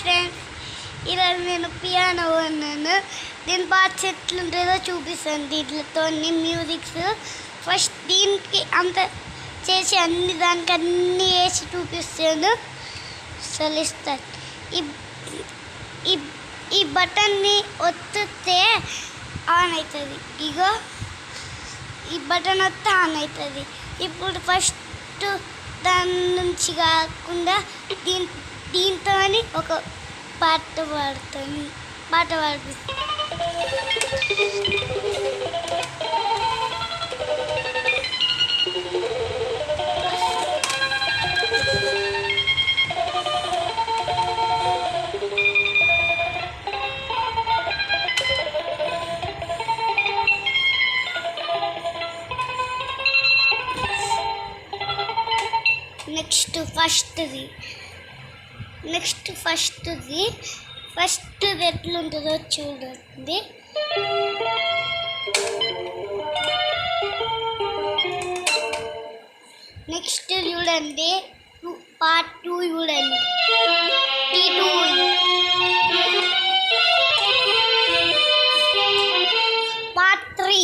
Friends, ఈరోజు నేను piano అన్నాను. దీని పార్ట్స్ ఎట్లుంటుందో చూపిస్తాను. దీంట్లో మ్యూజిక్స్ ఫస్ట్ దీనికి అంత చేసి దానికి అన్నీ వేసి చూపిస్తాను. సలిస్తాను. ఈ బటన్ని ఒత్తితే ఆన్ అవుతుంది. ఇగో ఈ బటన్ వస్తే ఆన్ అవుతుంది. ఇప్పుడు ఫస్ట్ దాని నుంచి కాకుండా దీంతో ఒక పాట పాడుతాను. ఫస్ట్ ఎట్లుంటుందో చూడండి. నెక్స్ట్ చూడండి, పార్ట్ 2 చూడండి. పార్ట్ 3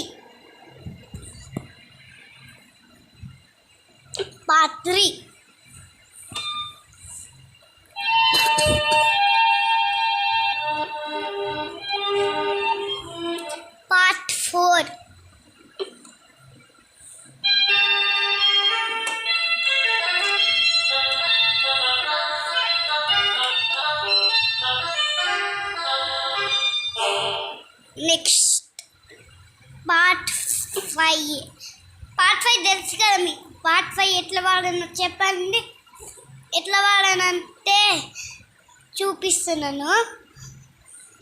పార్ట్ 4 నెక్స్ట్ పార్ట్ 5 తెలుసు కదా మీకు. పార్ట్ 5 ఎట్లా వాడనో చెప్పండి. ఎట్లా వాడనంటే చూపిస్తున్నాను.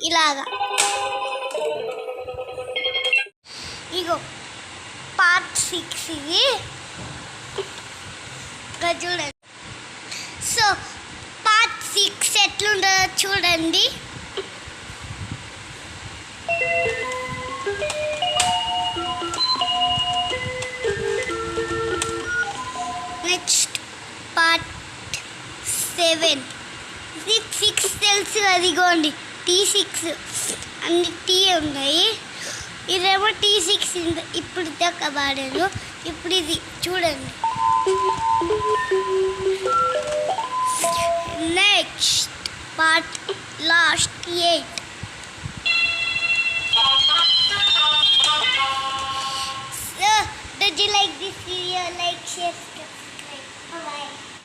ఇలాగా ఇగో పార్ట్ 6 ఇది చూడండి. సో పార్ట్ 6 ఎట్లుంటుందో చూడండి. నెక్స్ట్ పార్ట్ 7 6 తెలుసు. అదిగోండి T6 అన్ని టీ ఉన్నాయి. ఇదేమో T6 ఇప్పుడు దాకా వాడాను. ఇప్పుడు ఇది చూడండి. Next part last 8